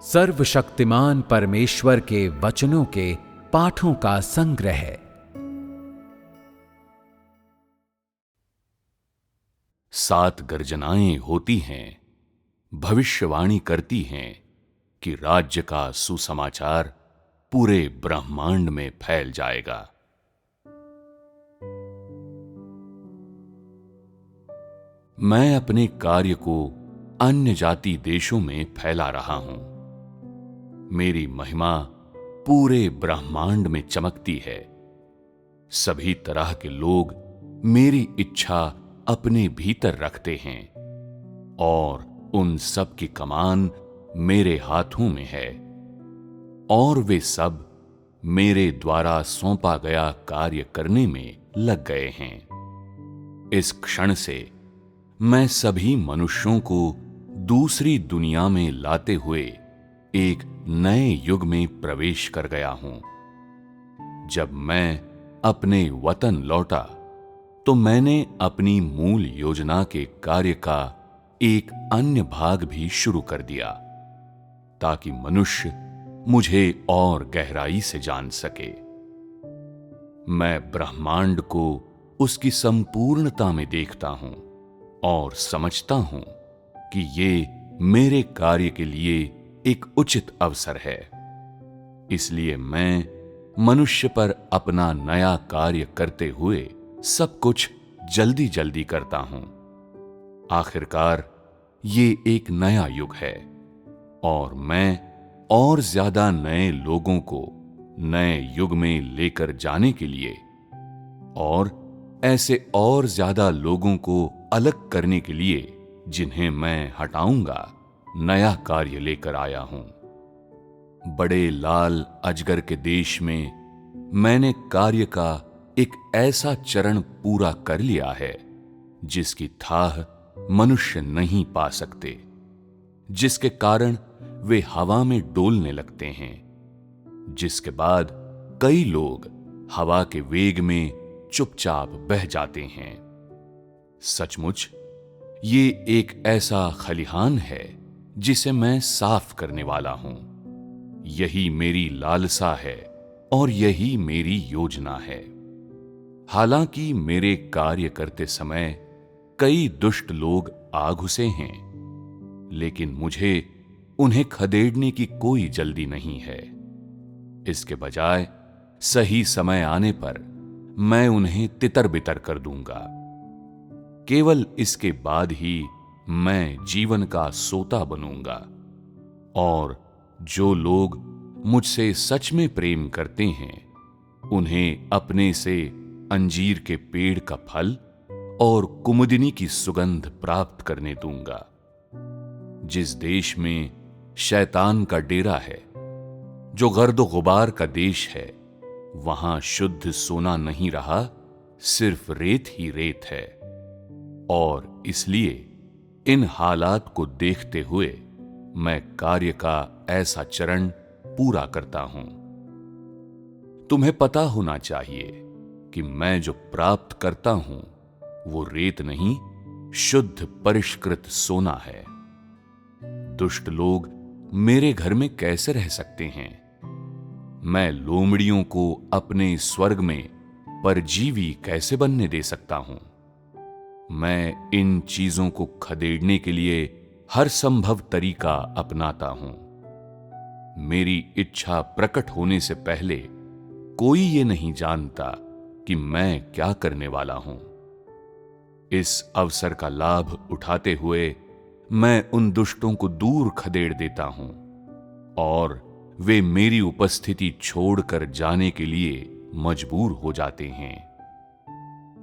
सर्वशक्तिमान परमेश्वर के वचनों के पाठों का संग्रह। सात गर्जनाएं होती हैं, भविष्यवाणी करती हैं कि राज्य का सुसमाचार पूरे ब्रह्मांड में फैल जाएगा। मैं अपने कार्य को अन्य जाति देशों में फैला रहा हूं। मेरी महिमा पूरे ब्रह्मांड में चमकती है। सभी तरह के लोग मेरी इच्छा अपने भीतर रखते हैं और उन सब की कमान मेरे हाथों में है और वे सब मेरे द्वारा सौंपा गया कार्य करने में लग गए हैं। इस क्षण से मैं सभी मनुष्यों को दूसरी दुनिया में लाते हुए एक नए युग में प्रवेश कर गया हूं। जब मैं अपने वतन लौटा तो मैंने अपनी मूल योजना के कार्य का एक अन्य भाग भी शुरू कर दिया ताकि मनुष्य मुझे और गहराई से जान सके। मैं ब्रह्मांड को उसकी संपूर्णता में देखता हूं और समझता हूं कि ये मेरे कार्य के लिए एक उचित अवसर है। इसलिए मैं मनुष्य पर अपना नया कार्य करते हुए सब कुछ जल्दी जल्दी करता हूं। आखिरकार ये एक नया युग है और मैं और ज्यादा नए लोगों को नए युग में लेकर जाने के लिए और ऐसे और ज्यादा लोगों को अलग करने के लिए जिन्हें मैं हटाऊंगा नया कार्य लेकर आया हूं। बड़े लाल अजगर के देश में मैंने कार्य का एक ऐसा चरण पूरा कर लिया है जिसकी थाह मनुष्य नहीं पा सकते, जिसके कारण वे हवा में डोलने लगते हैं, जिसके बाद कई लोग हवा के वेग में चुपचाप बह जाते हैं। सचमुच ये एक ऐसा खलिहान है जिसे मैं साफ करने वाला हूं। यही मेरी लालसा है और यही मेरी योजना है। हालांकि मेरे कार्य करते समय कई दुष्ट लोग आ घुसे हैं, लेकिन मुझे उन्हें खदेड़ने की कोई जल्दी नहीं है। इसके बजाय सही समय आने पर मैं उन्हें तितर बितर कर दूंगा। केवल इसके बाद ही मैं जीवन का सोता बनूंगा और जो लोग मुझसे सच में प्रेम करते हैं उन्हें अपने से अंजीर के पेड़ का फल और कुमुदिनी की सुगंध प्राप्त करने दूंगा। जिस देश में शैतान का डेरा है, जो गर्द गुबार का देश है, वहां शुद्ध सोना नहीं रहा, सिर्फ रेत ही रेत है। और इसलिए इन हालात को देखते हुए मैं कार्य का ऐसा चरण पूरा करता हूं। तुम्हें पता होना चाहिए कि मैं जो प्राप्त करता हूं वो रेत नहीं, शुद्ध परिष्कृत सोना है। दुष्ट लोग मेरे घर में कैसे रह सकते हैं? मैं लोमड़ियों को अपने स्वर्ग में परजीवी कैसे बनने दे सकता हूं? मैं इन चीजों को खदेड़ने के लिए हर संभव तरीका अपनाता हूं। मेरी इच्छा प्रकट होने से पहले कोई ये नहीं जानता कि मैं क्या करने वाला हूं। इस अवसर का लाभ उठाते हुए मैं उन दुष्टों को दूर खदेड़ देता हूं और वे मेरी उपस्थिति छोड़कर जाने के लिए मजबूर हो जाते हैं।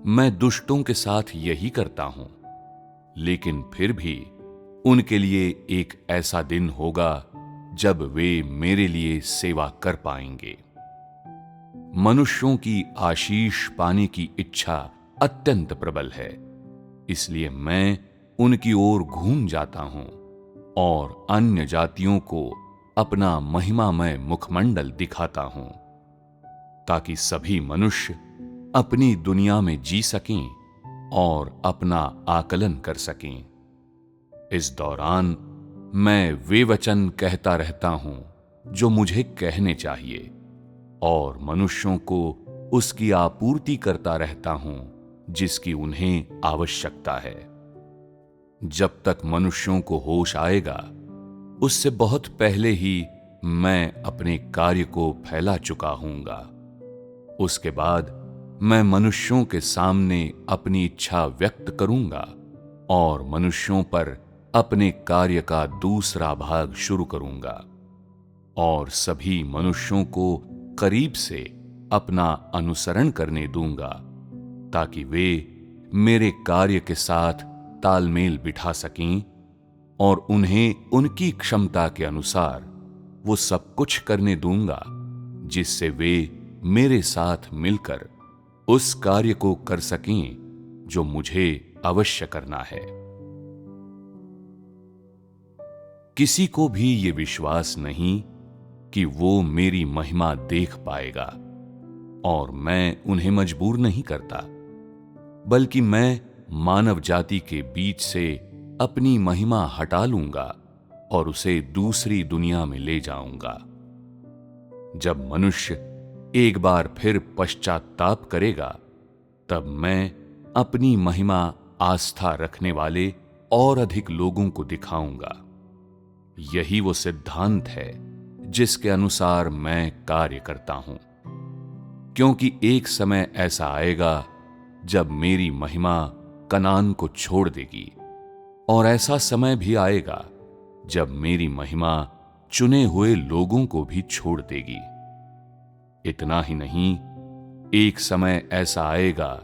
मैं दुष्टों के साथ यही करता हूं, लेकिन फिर भी उनके लिए एक ऐसा दिन होगा जब वे मेरे लिए सेवा कर पाएंगे। मनुष्यों की आशीष पाने की इच्छा अत्यंत प्रबल है, इसलिए मैं उनकी ओर घूम जाता हूं और अन्य जातियों को अपना महिमामय मुखमंडल दिखाता हूं, ताकि सभी मनुष्य अपनी दुनिया में जी सकें और अपना आकलन कर सकें। इस दौरान मैं वे वचन कहता रहता हूं जो मुझे कहने चाहिए, और मनुष्यों को उसकी आपूर्ति करता रहता हूं जिसकी उन्हें आवश्यकता है। जब तक मनुष्यों को होश आएगा, उससे बहुत पहले ही मैं अपने कार्य को फैला चुका हूंगा। उसके बाद मैं मनुष्यों के सामने अपनी इच्छा व्यक्त करूंगा और मनुष्यों पर अपने कार्य का दूसरा भाग शुरू करूंगा, और सभी मनुष्यों को करीब से अपना अनुसरण करने दूंगा, ताकि वे मेरे कार्य के साथ तालमेल बिठा सकें और उन्हें उनकी क्षमता के अनुसार वो सब कुछ करने दूंगा जिससे वे मेरे साथ मिलकर उस कार्य को कर सकें जो मुझे अवश्य करना है। किसी को भी ये विश्वास नहीं कि वो मेरी महिमा देख पाएगा, और मैं उन्हें मजबूर नहीं करता, बल्कि मैं मानव जाति के बीच से अपनी महिमा हटा लूंगा और उसे दूसरी दुनिया में ले जाऊंगा। जब मनुष्य एक बार फिर पश्चाताप करेगा, तब मैं अपनी महिमा आस्था रखने वाले और अधिक लोगों को दिखाऊंगा। यही वो सिद्धांत है जिसके अनुसार मैं कार्य करता हूं, क्योंकि एक समय ऐसा आएगा जब मेरी महिमा कनान को छोड़ देगी, और ऐसा समय भी आएगा जब मेरी महिमा चुने हुए लोगों को भी छोड़ देगी। इतना ही नहीं, एक समय ऐसा आएगा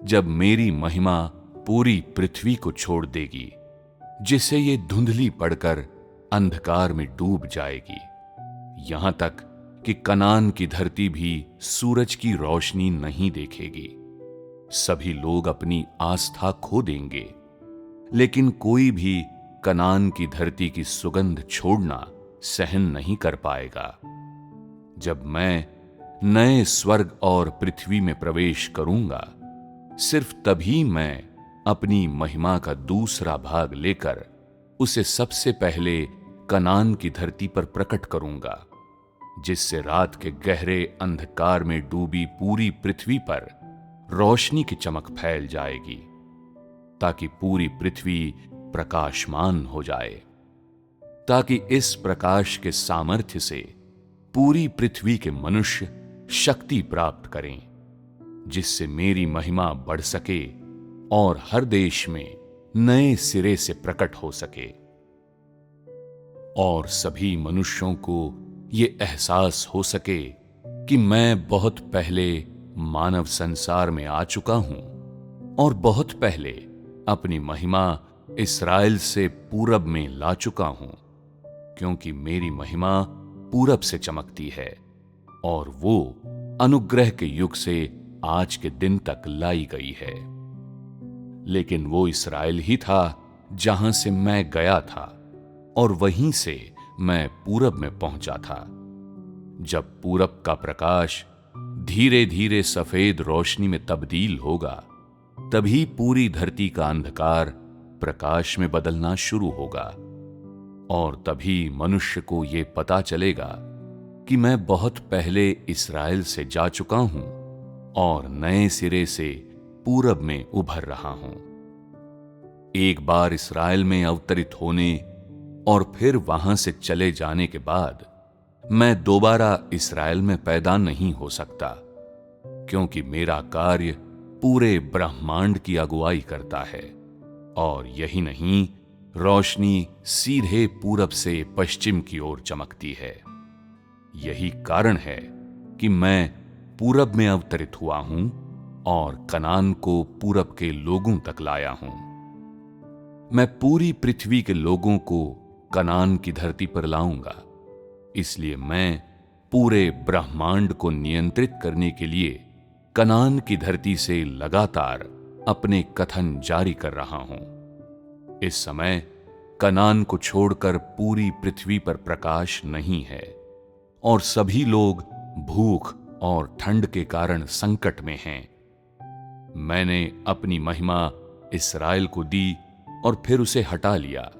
जब मेरी महिमा पूरी पृथ्वी को छोड़ देगी, जिससे ये धुंधली पड़कर अंधकार में डूब जाएगी, यहां तक कि कनान की धरती भी सूरज की रोशनी नहीं देखेगी। सभी लोग अपनी आस्था खो देंगे, लेकिन कोई भी कनान की धरती की सुगंध छोड़ना सहन नहीं कर पाएगा। जब मैं नए स्वर्ग और पृथ्वी में प्रवेश करूंगा, सिर्फ तभी मैं अपनी महिमा का दूसरा भाग लेकर उसे सबसे पहले कनान की धरती पर प्रकट करूंगा, जिससे रात के गहरे अंधकार में डूबी पूरी पृथ्वी पर रोशनी की चमक फैल जाएगी, ताकि पूरी पृथ्वी प्रकाशमान हो जाए, ताकि इस प्रकाश के सामर्थ्य से पूरी पृथ्वी के मनुष्य शक्ति प्राप्त करें, जिससे मेरी महिमा बढ़ सके और हर देश में नए सिरे से प्रकट हो सके, और सभी मनुष्यों को ये एहसास हो सके कि मैं बहुत पहले मानव संसार में आ चुका हूं और बहुत पहले अपनी महिमा इस्राएल से पूरब में ला चुका हूं, क्योंकि मेरी महिमा पूरब से चमकती है और वो अनुग्रह के युग से आज के दिन तक लाई गई है। लेकिन वो इस्राएल ही था जहां से मैं गया था, और वहीं से मैं पूरब में पहुंचा था। जब पूरब का प्रकाश धीरे धीरे सफेद रोशनी में तब्दील होगा, तभी पूरी धरती का अंधकार प्रकाश में बदलना शुरू होगा, और तभी मनुष्य को यह पता चलेगा कि मैं बहुत पहले इस्राएल से जा चुका हूं और नए सिरे से पूरब में उभर रहा हूं। एक बार इस्राएल में अवतरित होने और फिर वहां से चले जाने के बाद मैं दोबारा इस्राएल में पैदा नहीं हो सकता, क्योंकि मेरा कार्य पूरे ब्रह्मांड की अगुवाई करता है। और यही नहीं, रोशनी सीधे पूरब से पश्चिम की ओर चमकती है। यही कारण है कि मैं पूरब में अवतरित हुआ हूं और कनान को पूरब के लोगों तक लाया हूं। मैं पूरी पृथ्वी के लोगों को कनान की धरती पर लाऊंगा, इसलिए मैं पूरे ब्रह्मांड को नियंत्रित करने के लिए कनान की धरती से लगातार अपने कथन जारी कर रहा हूं। इस समय कनान को छोड़कर पूरी पृथ्वी पर प्रकाश नहीं है, और सभी लोग भूख और ठंड के कारण संकट में हैं। मैंने अपनी महिमा इस्राएल को दी और फिर उसे हटा लिया,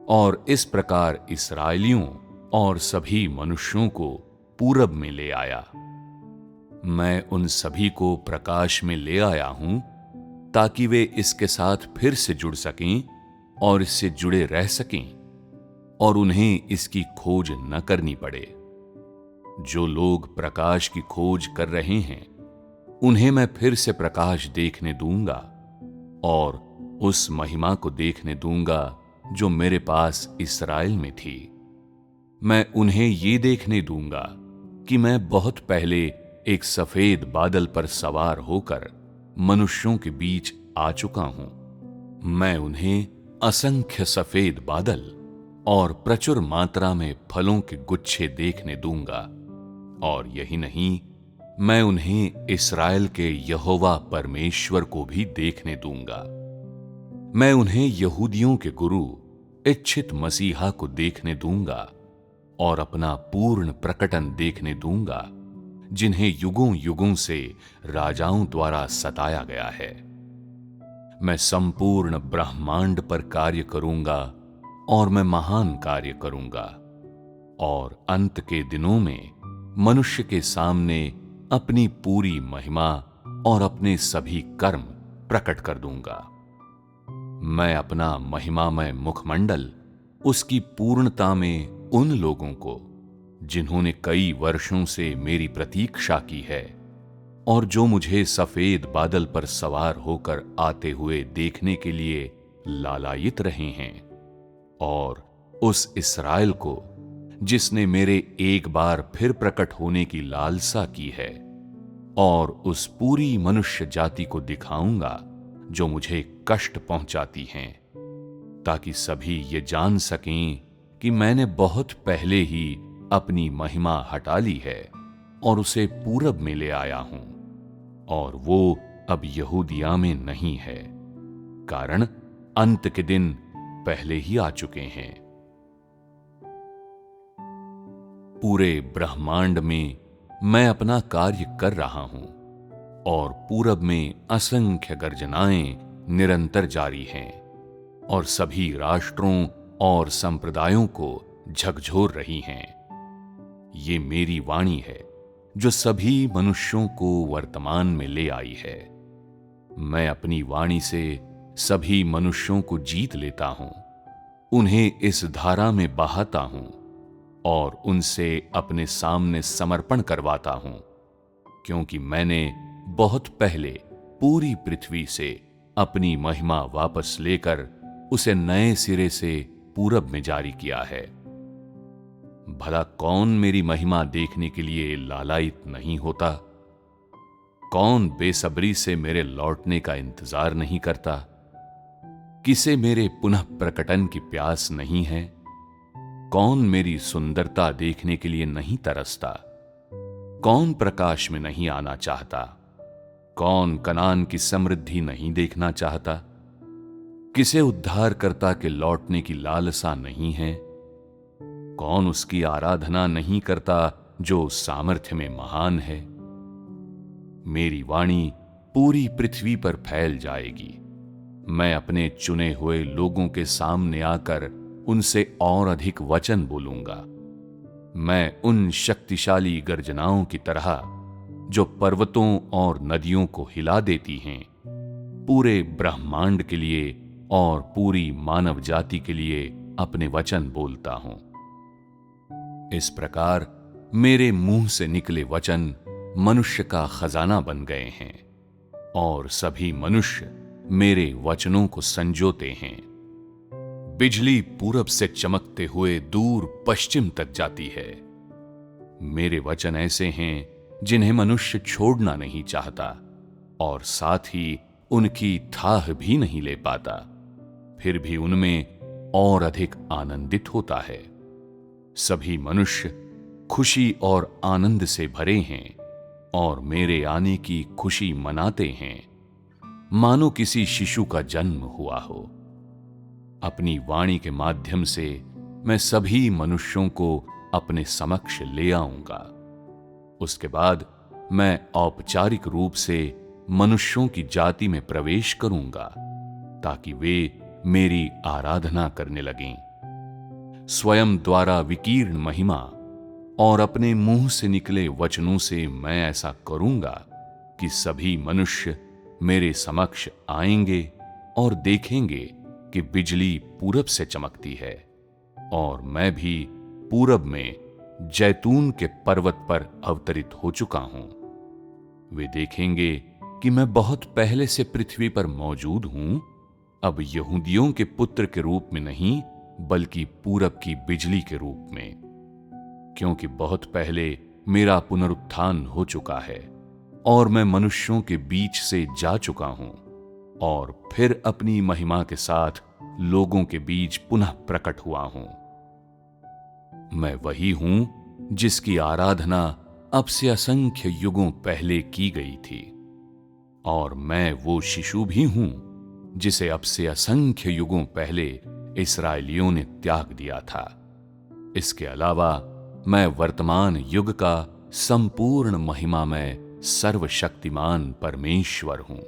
और इस प्रकार इस्राएलियों और सभी मनुष्यों को पूरब में ले आया। मैं उन सभी को प्रकाश में ले आया हूं ताकि वे इसके साथ फिर से जुड़ सकें और इससे जुड़े रह सकें और उन्हें इसकी खोज न करनी पड़े। जो लोग प्रकाश की खोज कर रहे हैं उन्हें मैं फिर से प्रकाश देखने दूंगा और उस महिमा को देखने दूंगा जो मेरे पास इस्राएल में थी। मैं उन्हें ये देखने दूंगा कि मैं बहुत पहले एक सफेद बादल पर सवार होकर मनुष्यों के बीच आ चुका हूं। मैं उन्हें असंख्य सफेद बादल और प्रचुर मात्रा में फलों के गुच्छे देखने दूंगा, और यही नहीं, मैं उन्हें इस्राएल के यहोवा परमेश्वर को भी देखने दूंगा। मैं उन्हें यहूदियों के गुरु इच्छित मसीहा को देखने दूंगा और अपना पूर्ण प्रकटन देखने दूंगा, जिन्हें युगों युगों से राजाओं द्वारा सताया गया है। मैं संपूर्ण ब्रह्मांड पर कार्य करूंगा और मैं महान कार्य करूंगा, और अंत के दिनों में मनुष्य के सामने अपनी पूरी महिमा और अपने सभी कर्म प्रकट कर दूंगा। मैं अपना महिमामय मुखमंडल उसकी पूर्णता में उन लोगों को, जिन्होंने कई वर्षों से मेरी प्रतीक्षा की है और जो मुझे सफेद बादल पर सवार होकर आते हुए देखने के लिए लालायित रहे हैं, और उस इस्राएल को जिसने मेरे एक बार फिर प्रकट होने की लालसा की है, और उस पूरी मनुष्य जाति को दिखाऊंगा जो मुझे कष्ट पहुंचाती हैं, ताकि सभी ये जान सकें कि मैंने बहुत पहले ही अपनी महिमा हटा ली है और उसे पूरब में ले आया हूं, और वो अब यहूदिया में नहीं है, कारण अंत के दिन पहले ही आ चुके हैं। पूरे ब्रह्मांड में मैं अपना कार्य कर रहा हूं, और पूरब में असंख्य गर्जनाएं निरंतर जारी हैं और सभी राष्ट्रों और संप्रदायों को झकझोर रही हैं। ये मेरी वाणी है जो सभी मनुष्यों को वर्तमान में ले आई है। मैं अपनी वाणी से सभी मनुष्यों को जीत लेता हूं, उन्हें इस धारा में बहाता हूं और उनसे अपने सामने समर्पण करवाता हूं, क्योंकि मैंने बहुत पहले पूरी पृथ्वी से अपनी महिमा वापस लेकर उसे नए सिरे से पूरब में जारी किया है। भला कौन मेरी महिमा देखने के लिए लालायित नहीं होता? कौन बेसब्री से मेरे लौटने का इंतजार नहीं करता? किसे मेरे पुनः प्रकटन की प्यास नहीं है? कौन मेरी सुंदरता देखने के लिए नहीं तरसता? कौन प्रकाश में नहीं आना चाहता? कौन कनान की समृद्धि नहीं देखना चाहता? किसे उद्धारकर्ता के लौटने की लालसा नहीं है? कौन उसकी आराधना नहीं करता जो सामर्थ्य में महान है? मेरी वाणी पूरी पृथ्वी पर फैल जाएगी। मैं अपने चुने हुए लोगों के सामने आकर उनसे और अधिक वचन बोलूंगा। मैं उन शक्तिशाली गर्जनाओं की तरह जो पर्वतों और नदियों को हिला देती हैं, पूरे ब्रह्मांड के लिए और पूरी मानव जाति के लिए अपने वचन बोलता हूं। इस प्रकार मेरे मुंह से निकले वचन मनुष्य का खजाना बन गए हैं, और सभी मनुष्य मेरे वचनों को संजोते हैं। बिजली पूरब से चमकते हुए दूर पश्चिम तक जाती है। मेरे वचन ऐसे हैं जिन्हें मनुष्य छोड़ना नहीं चाहता, और साथ ही उनकी थाह भी नहीं ले पाता, फिर भी उनमें और अधिक आनंदित होता है। सभी मनुष्य खुशी और आनंद से भरे हैं और मेरे आने की खुशी मनाते हैं, मानो किसी शिशु का जन्म हुआ हो। अपनी वाणी के माध्यम से मैं सभी मनुष्यों को अपने समक्ष ले आऊंगा। उसके बाद मैं औपचारिक रूप से मनुष्यों की जाति में प्रवेश करूंगा, ताकि वे मेरी आराधना करने लगें। स्वयं द्वारा विकीर्ण महिमा और अपने मुंह से निकले वचनों से मैं ऐसा करूंगा कि सभी मनुष्य मेरे समक्ष आएंगे और देखेंगे कि बिजली पूरब से चमकती है और मैं भी पूरब में जैतून के पर्वत पर अवतरित हो चुका हूं। वे देखेंगे कि मैं बहुत पहले से पृथ्वी पर मौजूद हूं, अब यहूदियों के पुत्र के रूप में नहीं बल्कि पूरब की बिजली के रूप में, क्योंकि बहुत पहले मेरा पुनरुत्थान हो चुका है और मैं मनुष्यों के बीच से जा चुका हूं और फिर अपनी महिमा के साथ लोगों के बीच पुनः प्रकट हुआ हूं। मैं वही हूं जिसकी आराधना अब से असंख्य युगों पहले की गई थी, और मैं वो शिशु भी हूं जिसे अब से असंख्य युगों पहले इस्राएलियों ने त्याग दिया था। इसके अलावा मैं वर्तमान युग का संपूर्ण महिमामय सर्वशक्तिमान परमेश्वर हूं।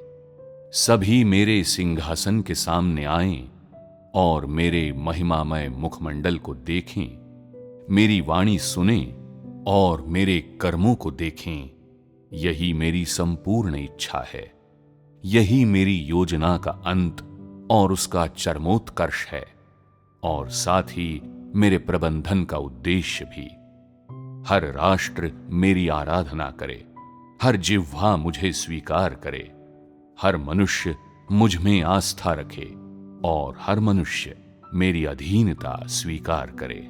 सभी मेरे सिंहासन के सामने आएं और मेरे महिमामय मुखमंडल को देखें, मेरी वाणी सुनें और मेरे कर्मों को देखें। यही मेरी संपूर्ण इच्छा है, यही मेरी योजना का अंत और उसका चरमोत्कर्ष है, और साथ ही मेरे प्रबंधन का उद्देश्य भी। हर राष्ट्र मेरी आराधना करे, हर जिह्वा मुझे स्वीकार करे, हर मनुष्य मुझ में आस्था रखे और हर मनुष्य मेरी अधीनता स्वीकार करे।